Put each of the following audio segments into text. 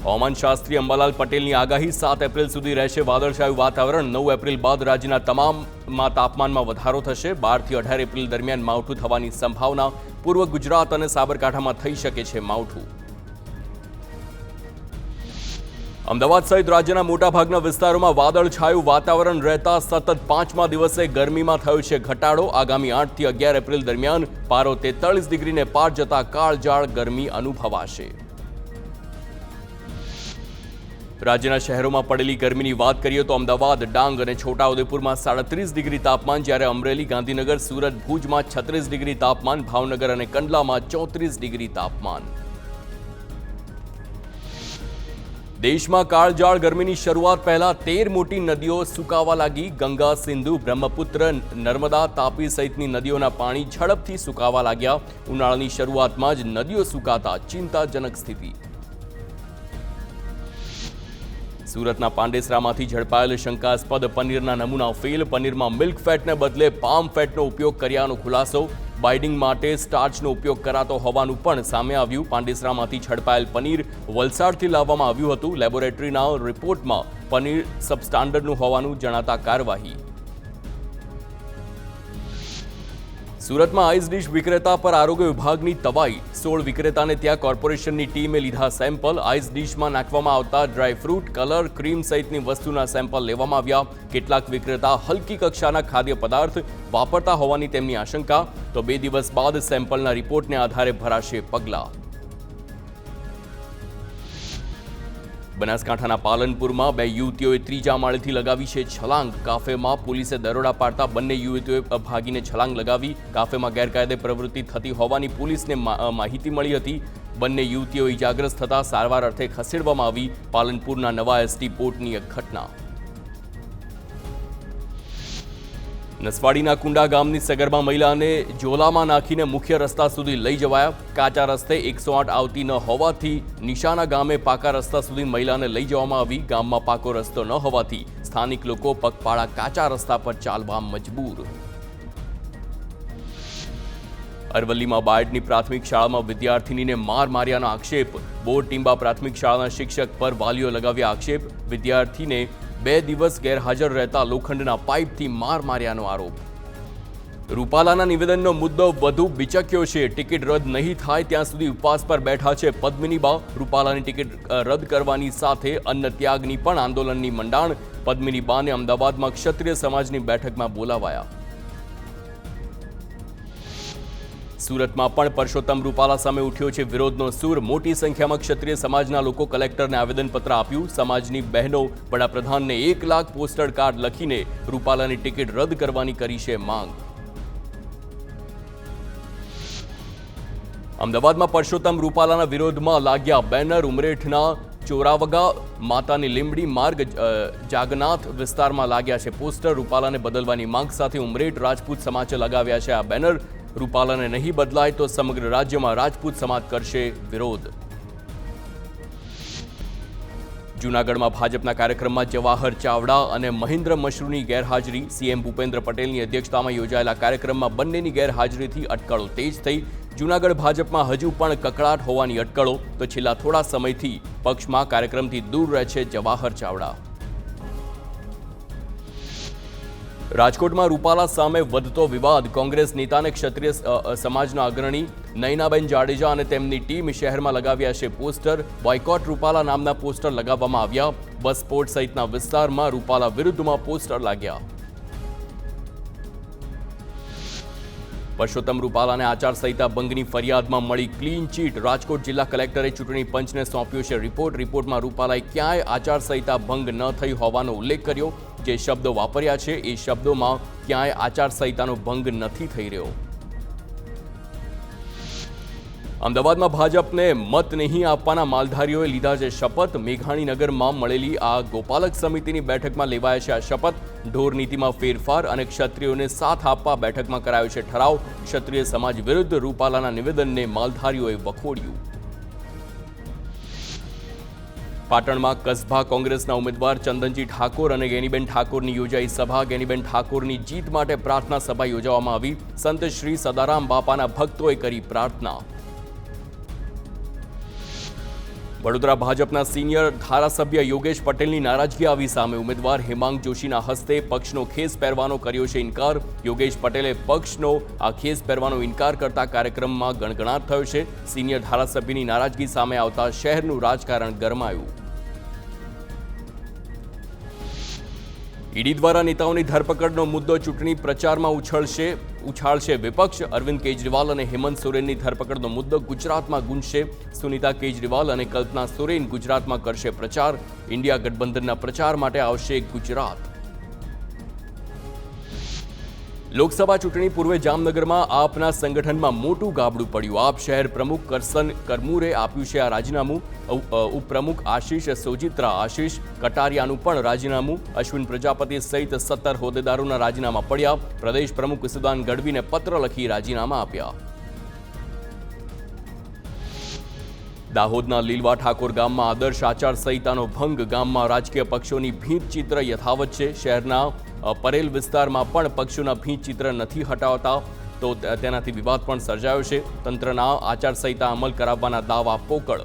હવામાન શાસ્ત્રી અંબાલાલ પટેલની આગાહી 7 એપ્રિલ સુધી રહેશે વાદળછાયું વાતાવરણ। 9 એપ્રિલ બાદ રાજ્યના તમામમાં તાપમાનમાં વધારો થશે। 12 થી 18 એપ્રિલ દરમિયાન માવઠું થવાની સંભાવના। પૂર્વ ગુજરાત અને સાબરકાંઠામાં થઈ શકે છે માવઠું। અમદાવાદ સહિત રાજ્યના મોટાભાગના વિસ્તારોમાં વાદળછાયું વાતાવરણ રહેતા સતત 5મા દિવસે ગરમીમાં થયો છે ઘટાડો। આગામી 8 થી 11 એપ્રિલ દરમિયાન પારો 43 ડિગ્રીને પાર જતા કાળઝાળ ગરમી અનુભવાશે। રાજ્યના શહેરોમાં પડેલી ગરમીની વાત કરીએ તો અમદાવાદ, ડાંગ અને છોટાઉદેપુરમાં 37 ડિગ્રી તાપમાન, જ્યારે અમરેલી, ગાંધીનગર, સુરત, ભુજમાં 36 ડિગ્રી તાપમાન, ભાવનગર અને કંડલામાં 34 ડિગ્રી તાપમાન। દેશમાં કાળઝાળ ગરમીની શરૂઆત પહેલા 13 મોટી નદીઓ સુકાવા લાગી। ગંગા, સિંધુ, બ્રહ્મપુત્ર, નર્મદા, તાપી સહિતની નદીઓના પાણી ઝડપથી સુકાવા લાગ્યા। ઉનાળાની શરૂઆતમાં જ નદીઓ સુકાતા ચિંતાજનક સ્થિતિ। સુરતના પાંડેસરામાંથી ઝડપાયેલ શંકાસ્પદ પનીરના નમૂના ફેલ। પનીરમાં મિલ્ક ફેટને બદલે પામ ફેટનો ઉપયોગ કર્યાનો ખુલાસો। બાઇડિંગ માટે સ્ટાર્ચનો ઉપયોગ કરાતો હોવાનું પણ સામે આવ્યું। પાંડેસરામાંથી ઝડપાયેલ પનીર વલસાડથી લાવવામાં આવ્યું હતું। લેબોરેટરીના રિપોર્ટમાં પનીર સબસ્ટાન્ડર્ડનું હોવાનું જણાતા કાર્યવાહી। સુરતમાં આઈસ ડીશ વિક્રેતા પર આરોગ્ય વિભાગની તવાઈ। 16 વિક્રેતાને ત્યાં કોર્પોરેશનની ટીમે લીધા સેમ્પલ। આઈસ ડીશમાં નાખવામાં આવતા ડ્રાયફ્રૂટ, કલર, ક્રીમ સહિતની વસ્તુના સેમ્પલ લેવામાં આવ્યા। કેટલાક વિક્રેતા હલકી કક્ષાના ખાદ્ય પદાર્થ વાપરતા હોવાની તેમની આશંકા। તો 2 દિવસ બાદ સેમ્પલના રિપોર્ટને આધારે ભરાશે પગલાં। બનાસકાંઠાના પાલનપુરમાં 2 યુવતીઓએ 3જા માળેથી લગાવી છે છલાંગ। કાફેમાં પોલીસે દરોડા પાડતા બંને યુવતીઓએ ભાગીને છલાંગ લગાવી। કાફેમાં ગેરકાયદે પ્રવૃત્તિ થતી હોવાની પોલીસને માહિતી મળી હતી। બંને યુવતીઓ ઇજાગ્રસ્ત થતા સારવાર અર્થે ખસેડવામાં આવી। પાલનપુરના નવા એસટી પોર્ટની એક ઘટના। નસવાડીના કુંડા ગામની સગર્ભા મહિલાને ઝોલામાં નાખીને મુખ્ય રસ્તા સુધી લઈ જવાયા। કાચા રસ્તે 108 આવતી ન હોવાથી નિશાના ગામે પાકા રસ્તા સુધી મહિલાને લઈ જવામાં આવી। ગામમાં પાકો રસ્તો ન હોવાથી સ્થાનિક લોકો પગપાળા કાચા રસ્તા પર ચાલવા મજબૂર। અરવલ્લીમાં બાયડની પ્રાથમિક શાળામાં વિદ્યાર્થિનીને માર માર્યાનો આક્ષેપ। બોર ટીંબા પ્રાથમિક શાળાના શિક્ષક પર વાલીઓ લગાવ્યા આક્ષેપ। વિદ્યાર્થીને 2 દિવસ ગેરહાજર રહેતા લોખંડના પાઇપથી માર માર્યાનો આરોપ। રૂપાલાના નિવેદનનો મુદ્દો વધુ બિચક્યો છે। ટિકિટ રદ નહીં થાય ત્યાં સુધી ઉપવાસ પર બેઠા છે પદ્મિનીબા। રૂપાલાની ટિકિટ રદ કરવાની સાથે અન્ન ત્યાગની પણ આંદોલનની મંડાણ। પદ્મિનીબાને અમદાવાદમાં ક્ષત્રિય સમાજની બેઠકમાં બોલાવાયા। સુરતમાં પણ પરસોત્તમ રૂપાલા સામે ઉઠ્યો છે વિરોધનો સૂર। મોટી સંખ્યામાં ક્ષત્રિય સમાજના લોકો કલેક્ટરને આવેદનપત્ર આપ્યું। સમાજની બહેનો વડાપ્રધાનને 1 લાખ પોસ્ટલ કાર્ડ લખીને રૂપાલાની ટિકિટ રદ કરવાની કરી છે માંગ। અમદાવાદમાં પરસોત્તમ રૂપાલાના વિરોધમાં લાગ્યા બેનર। ઉમરેઠના ચોરાવગા, માતાની લીંબડી માર્ગ, જાગનાથ વિસ્તારમાં લાગ્યા છે પોસ્ટર। રૂપાલાને બદલવાની માંગ સાથે ઉમરેઠ રાજપૂત સમાજે લગાવ્યા છે આ બેનર। રૂપાલાને નહીં બદલાય તો સમગ્ર રાજ્યમાં રાજપૂત સમાજ કરશે વિરોધ। જૂનાગઢમાં ભાજપના કાર્યક્રમમાં જવાહર ચાવડા અને મહેન્દ્ર મશરૂની ગેરહાજરી। સીએમ ભૂપેન્દ્ર પટેલની અધ્યક્ષતામાં યોજાયેલા કાર્યક્રમમાં બંનેની ગેરહાજરીથી અટકળો તેજ થઈ। જૂનાગઢ ભાજપમાં હજુ પણ કકળાટ હોવાની અટકળો। તો છેલ્લા થોડા સમયથી પક્ષમાં કાર્યક્રમથી દૂર રહે છે જવાહર ચાવડા। રાજકોટમાં રૂપાલા સામે વધતો વિવાદ। કોંગ્રેસ નેતાને ક્ષત્રિય સમાજના અગ્રણી નયનાબેન જાડેજા અને તેમની ટીમ શહેરમાં લગાવ્યા છે પોસ્ટર। બોયકોટ રૂપાલા નામના પોસ્ટર લગાવવામાં આવ્યા। બસ પોર્ટ સહિતના વિસ્તારમાં રૂપાલા વિરુદ્ધમાં પોસ્ટર લાગ્યા। પરસોત્તમ રૂપાલાને આચારસંહિતા ભંગની ફરિયાદમાં મળી ક્લીન ચીટ। રાજકોટ જિલ્લા કલેક્ટરે ચૂંટણી પંચને સોંપ્યો છે રિપોર્ટ। રિપોર્ટમાં રૂપાલાએ ક્યાંય આચારસંહિતા ભંગ ન થઈ હોવાનો ઉલ્લેખ કર્યો। જે શબ્દો વાપર્યા છે એ શબ્દોમાં ક્યાંય આચારસંહિતાનો ભંગ નથી થઈ રહ્યો। અમદાવાદમાં ભાજપને મત નહીં આપવાના માલધારીઓએ લીધા છે શપથ। મેઘાણીનગરમાં મળેલી આ ગોપાલક સમિતિની બેઠકમાં લેવાયા છે આ શપથ। ઢોર નીતિમાં ફેરફાર અને ક્ષત્રિયોને સાથ આપવા બેઠકમાં કરાયો છે ઠરાવ। ક્ષત્રિય સમાજ વિરુદ્ધ રૂપાલાના નિવેદનને માલધારીઓએ વખોડ્યું। પાટણમાં કસબા કોંગ્રેસના ઉમેદવાર ચંદનજી ઠાકોર અને ગેનીબેન ઠાકોરની યોજાઈ સભા। ગેનીબેન ઠાકોરની જીત માટે પ્રાર્થના સભા યોજવામાં આવી। સંત શ્રી સદારામ બાપાના ભક્તોએ કરી પ્રાર્થના। વડોદરા ભાજપના સિનિયર ધારાસભ્ય યોગેશ પટેલની નારાજગી આવી સામે. ઉમેદવાર હેમાંગ જોશીના હસ્તે પક્ષનો ખેસ પહેરવાનો કર્યો છે ઇનકાર. યોગેશ પટેલે પક્ષનો આ ખેસ પહેરવાનો ઇનકાર કરતા કાર્યક્રમમાં ગણગણાટ થયો છે. સિનિયર ધારાસભ્યની નારાજગી સામે આવતા શહેરનું રાજકારણ ગરમાયું. ઈડી દ્વારા નેતાઓની ધરપકડનો મુદ્દો ચૂંટણી પ્રચારમાં ઉછાળશે વિપક્ષ. અરવિંદ કેજરીવાલ અને હેમંત સોરેનની ધરપકડનો મુદ્દો ગુજરાતમાં ગુંજશે. સુનીતા કેજરીવાલ અને કલ્પના સોરેન ગુજરાતમાં કરશે પ્રચાર. ઇન્ડિયા ગઠબંધનના પ્રચાર માટે આવશે ગુજરાત. લોકસભા ચૂંટણી પૂર્વે જામનગરમાં આપના સંગઠનમાં મોટું ગાબડું પડ્યું. આપ શહેર પ્રમુખ કરસન કરમુરે આપ્યું છે આ રાજીનામું. ઉપપ્રમુખ આશીષ સોજિત્રા, આશીષ કટારિયાનું પણ રાજીનામું. અશ્વિન પ્રજાપતિ સહિત 17 હોદ્દેદારોના રાજીનામા પડ્યા. પ્રદેશ પ્રમુખ સુદાન ગઢવીને પત્ર લખી રાજીનામા આપ્યા. દાહોદના લીલવા ઠાકોર ગામમાં આદર્શ આચાર સંહિતાનો ભંગ. ગામમાં રાજકીય પક્ષોની ભીંત ચિત્ર યથાવત છે. શહેરના પરેલ વિસ્તારમાં પણ પક્ષોના ભીંત ચિત્ર નથી હટાવતા તો તેનાથી વિવાદ પણ સર્જાયો છે. તંત્રના આચારસંહિતા અમલ કરાવવાના દાવા પોકળ.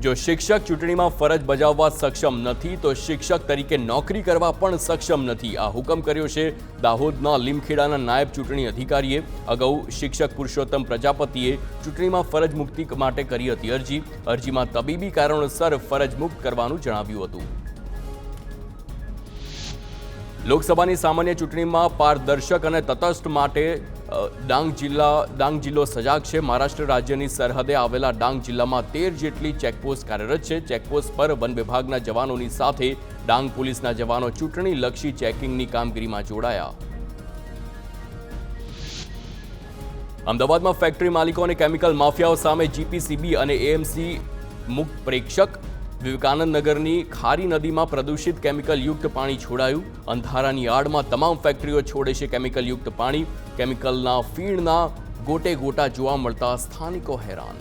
જો શિક્ષક ચૂંટણીમાં ફરજ બજાવવા સક્ષમ નથી તો શિક્ષક તરીકે નોકરી કરવા પણ સક્ષમ નથી. આ હુકમ કર્યો છે દાહોદના લીમખેડાના નાયબ ચૂંટણી અધિકારીએ. અગાઉ શિક્ષક પુરુષોત્તમ પ્રજાપતિએ ચૂંટણીમાં ફરજ મુક્તિ માટે કરી હતી અરજી. અરજીમાં તબીબી કારણોસર ફરજ મુક્ત કરવાનું જણાવ્યું હતું. લોકસભાની સામાન્ય ચૂંટણીમાં પારદર્શક અને તટસ્થ માટે ડાંગ જિલ્લો સજાગ છે. મહારાષ્ટ્ર રાજ્યની સરહદે આવેલા ડાંગ જિલ્લામાં 13 જેટલી ચેકપોસ્ટ કાર્યરત છે. ચેકપોસ્ટ પર વન વિભાગના જવાનોની સાથે ડાંગ પોલીસના જવાનો ચૂંટણીલક્ષી ચેકિંગની કામગીરીમાં જોડાયા. અમદાવાદમાં ફેક્ટરી માલિકો અને કેમિકલ માફિયાઓ સામે જીપીસીબી અને એએમસી મુક્ત પ્રેક્ષક. વિવેકાનંદ નગરની ખારી નદીમાં પ્રદૂષિત કેમિકલયુક્ત પાણી છોડાયું. અંધારાની આડમાં તમામ ફેક્ટરીઓ છોડે છે કેમિકલયુક્ત પાણી. કેમિકલના ફીણના ગોટે ગોટા જોવા મળતા સ્થાનિકો હેરાન.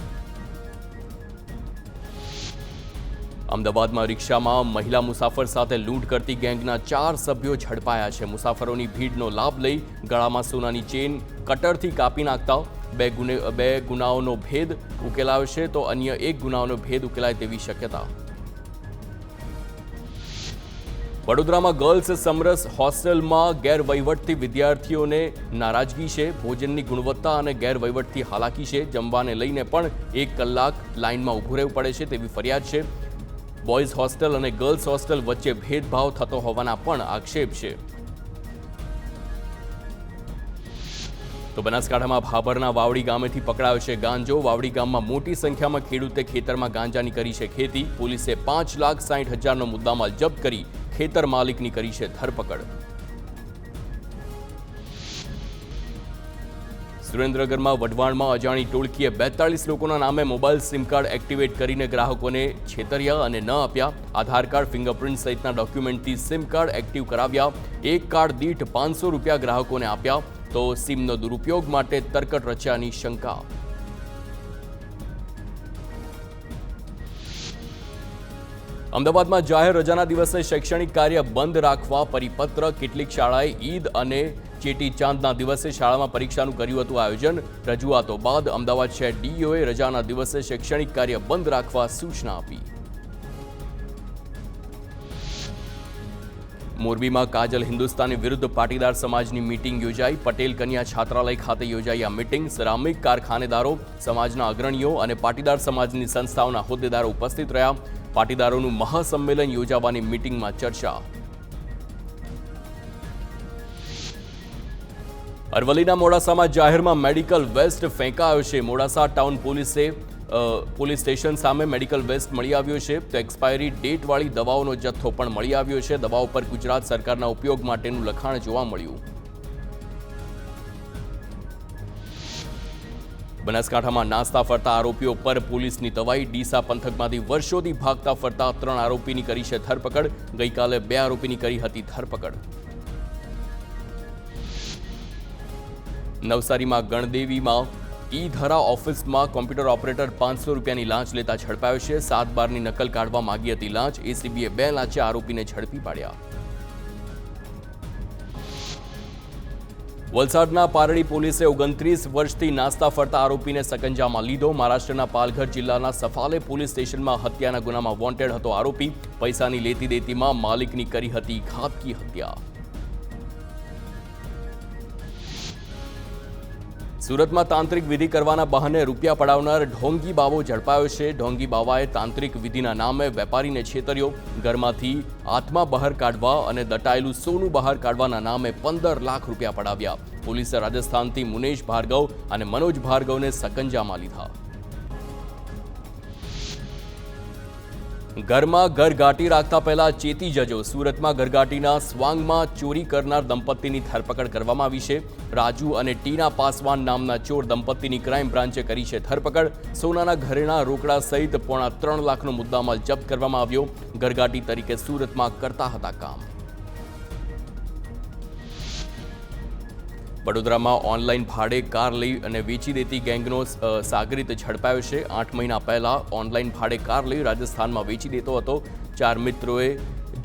અમદાવાદમાં રિક્ષામાં મહિલા મુસાફર સાથે લૂંટ કરતી ગેંગના 4 સભ્યો ઝડપાયા છે. મુસાફરોની ભીડનો લાભ લઈ ગળામાં સોનાની ચેન કટરથી કાપી નાખતા બે ગુનાઓનો ભેદ ઉકેલાયો છે તો અન્ય એક ગુનાઓનો ભેદ ઉકેલાય તેવી શક્યતા. વડોદરામાં ગર્લ્સ સમરસ હોસ્ટેલમાં ગેરવહીવટથી વિદ્યાર્થીઓને નારાજગી છે. ભોજનની ગુણવત્તા અને ગેરવહીવટથી હાલાકી છે. જમવાને લઈને પણ 1 કલાક લાઇનમાં ઊભું રહેવું પડે છે તેવી ફરિયાદ છે. બોયઝ હોસ્ટેલ અને ગર્લ્સ હોસ્ટેલ વચ્ચે ભેદભાવ થતો હોવાના પણ આક્ષેપ છે. તો બનાસકાંઠામાં ભાભરના વાવડી ગામેથી પકડાયો છે ગાંજો. વાવડી ગામમાં મોટી સંખ્યામાં ખેડૂતે ખેતરમાં ગાંજાની કરી છે ખેતી. પોલીસે 5,60,000નો મુદ્દામાલ જપ્ત કરી ખેતર માલિકની કરી છે ધરપકડ. સુરેન્દ્રનગરમાં વઢવાણમાં અજાણી ટોળકીએ 42 લોકોના નામે મોબાઈલ સિમ કાર્ડ એક્ટિવેટ કરીને ગ્રાહકોને છેતર્યા અને ન આપ્યા. આધાર કાર્ડ, ફિંગરપ્રિન્ટ સહિતના ડોક્યુમેન્ટથી સિમ કાર્ડ એક્ટિવ કરાવ્યા. એક કાર્ડ દીઠ 500 રૂપિયા ગ્રાહકોને આપ્યા તો સિમનો દુરુપયોગ માટે તરકટ રચ્યાની શંકા. અમદાવાદમાં જાહેર રજાના દિવસે શૈક્ષણિક કાર્ય બંધ રાખવા પરિપત્ર. કેટલીક શાળાએ ઈદ અને ચેટીચાંદના દિવસે શાળામાં પરીક્ષાનું કર્યું હતું આયોજન. રજૂઆતો બાદ અમદાવાદ શહેર ડીઈઓએ રજાના દિવસે શૈક્ષણિક કાર્ય બંધ રાખવા સૂચના આપી. મોરબીમાં કાજલ હિન્દુસ્તાની વિરુદ્ધ પાટીદાર સમાજની મીટિંગ યોજાઈ. પટેલ કન્યા છાત્રાલય ખાતે યોજાઈ આ મીટિંગ. શ્રમિક કારખાનેદારો, સમાજના અગ્રણીઓ અને પાટીદાર સમાજની સંસ્થાઓના હોદ્દેદારો ઉપસ્થિત રહ્યા. પાટીદારોનું મહાસંમેલન યોજાવાની મીટિંગમાં ચર્ચા. અરવલ્લીના મોડાસામાં જાહેરમાં મેડિકલ વેસ્ટ ફેંકાયો છે. મોડાસા ટાઉન પોલીસ સ્ટેશન સામે મેડિકલ વેસ્ટ મળી આવ્યો છે તો એક્સપાયરી ડેટવાળી દવાઓનો જથ્થો પણ મળી આવ્યો છે. દવાઓ પર ગુજરાત સરકારના ઉપયોગ માટેનું લખાણ જોવા મળ્યું. બનાસકાંઠામાં નાસ્તા ફરતા આરોપીઓ પર પોલીસની તવાઈ. ડીસા પંથકમાંથી વર્ષોથી ભાગતા ફરતા 3 આરોપીની કરી છે ધરપકડ. ગઈકાલે 2 આરોપીની કરી હતી ધરપકડ. નવસારીમાં ગણદેવીમાં ઈ-ધરા ઓફિસમાં કોમ્પ્યુટર ઓપરેટર 500 રૂપિયાની લાંચ લેતા ઝડપાયો છે. 7/12ની નકલ કાઢવા માંગી હતી લાંચ. એસીબીએ 2 લાંચે આરોપીને ઝડપી પાડ્યા. વલસાડના પારડી પોલીસે 29 વર્ષથી નાસ્તા ફરતા આરોપીને સકંજામાં લીધો. મહારાષ્ટ્રના પાલઘર જિલ્લાના સફાલે પોલીસ સ્ટેશનમાં હત્યાના ગુનામાં વોન્ટેડ હતો આરોપી. પૈસાની લેતી દેતીમાં માલિકની કરી હતી ઘાતકી હત્યા. સુરતમાં તાંત્રિક વિધિ કરવાના બહાને રૂપિયા પડાવનાર ઢોંગી બાવો ઝડપાયો છે. ઢોંગી બાવાએ તાંત્રિક વિધિના નામે વેપારીને છેતર્યો. ઘરમાંથી આત્મા બહાર કાઢવા અને દટાયેલું સોનું બહાર કાઢવાના નામે 15 લાખ રૂપિયા પડાવ્યા. પોલીસે રાજસ્થાનથી મુનેશ ભાર્ગવ અને મનોજ ભાર્ગવને સકંજામાં લીધા. ઘરમાં ઘરઘાટી રાખતા પહેલા ચેતી જજો. સુરતમાં ઘરઘાટીના સ્વાંગમાં ચોરી કરનાર દંપતીની ધરપકડ કરવામાં આવી છે. રાજુ અને ટીના પાસવાન નામના ચોર દંપતીની ક્રાઇમ બ્રાન્ચે કરી છે ધરપકડ. સોનાના ઘરેણા રોકડા સહિત પોણા 3 લાખનો મુદ્દામાલ જપ્ત કરવામાં આવ્યો. ઘરઘાટી તરીકે સુરતમાં કરતા હતા કામ. વડોદરામાં ઓનલાઈન ભાડે કાર લઈ અને વેચી દેતી ગેંગનો સાગરીત ઝડપાયો છે. 8 મહિના પહેલા ઓનલાઈન ભાડે કાર લઈ રાજસ્થાનમાં વેચી દેતો હતો. 4 મિત્રોએ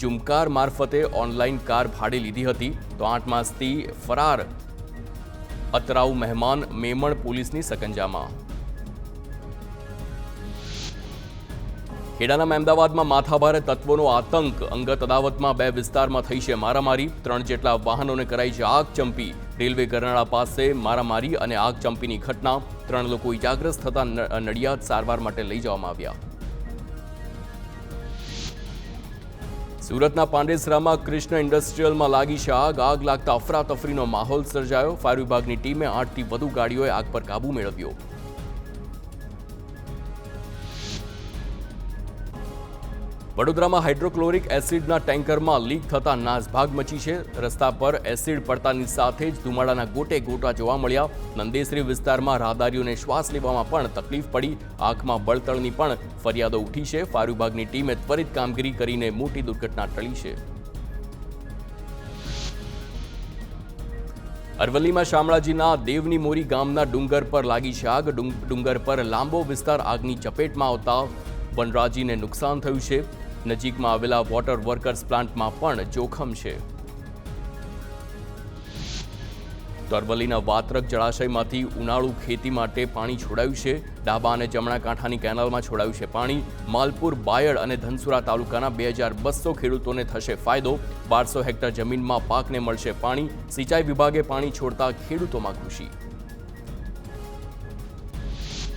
જુમકાર મારફતે ઓનલાઈન કાર ભાડે લીધી હતી. તો 8 માસથી ફરાર અતરાઉ મહેમાન મેમણ પોલીસની સકંજામાં. ખેડાના મહેમદાવાદમાં માથાભારે તત્વોનો આતંક. અંગત અદાવતમાં 2 વિસ્તારમાં થઈ છે મારામારી. 3 જેટલા વાહનોને કરાઈ છે આગચંપી. રેલવે ગરનાળા પાસે મારામારી અને આગચંપીની ઘટના. 3 લોકો ઇજાગ્રસ્ત થતા નડિયાદ સારવાર માટે લઈ જવામાં આવ્યા. સુરતના પાંડેસરામાં કૃષ્ણ ઇન્ડસ્ટ્રીયલમાં લાગી છે આગ. આગ લાગતા અફરાતફરીનો માહોલ સર્જાયો. ફાયર વિભાગની ટીમે 8થી વધુ ગાડીઓએ આગ પર કાબુ મેળવ્યો. વડોદરામાં હાઇડ્રોક્લોરિક એસિડના ટેન્કરમાં લીક થતા નાસભાગ મચી છે. રસ્તા પર એસિડ પડતાની સાથે જ ધુમાડાના ગોટે ગોટા જોવા મળ્યા. નંદેસરી વિસ્તારમાં રાહદારીઓને શ્વાસ લેવામાં પણ તકલીફ પડી. આંખમાં બળતણની પણ ફરિયાદો ઉઠી છે. ફાયર વિભાગની ટીમે ત્વરિત કામગીરી કરીને મોટી દુર્ઘટના ટળી છે. અરવલ્લીમાં શામળાજીના દેવની મોરી ગામના ડુંગર પર લાગી છે આગ. ડુંગર પર લાંબો વિસ્તાર આગની ચપેટમાં આવતા વનરાજીને નુકસાન થયું છે. નજીકમાં આવેલા વોટર વર્કર્સ પ્લાન્ટમાં પણ જોખમ છે. તો અરવલ્લીના વાત્રક જળાશયમાંથી ઉનાળુ ખેતી માટે પાણી છોડાયું છે. ડાબા અને જમણા કાંઠાની કેનાલમાં છોડાયું છે પાણી. માલપુર, બાયડ અને ધનસુરા તાલુકાના 2200 ખેડૂતોને થશે ફાયદો. 1200 હેક્ટર જમીનમાં પાકને મળશે પાણી. સિંચાઈ વિભાગે પાણી છોડતા ખેડૂતોમાં ખુશી.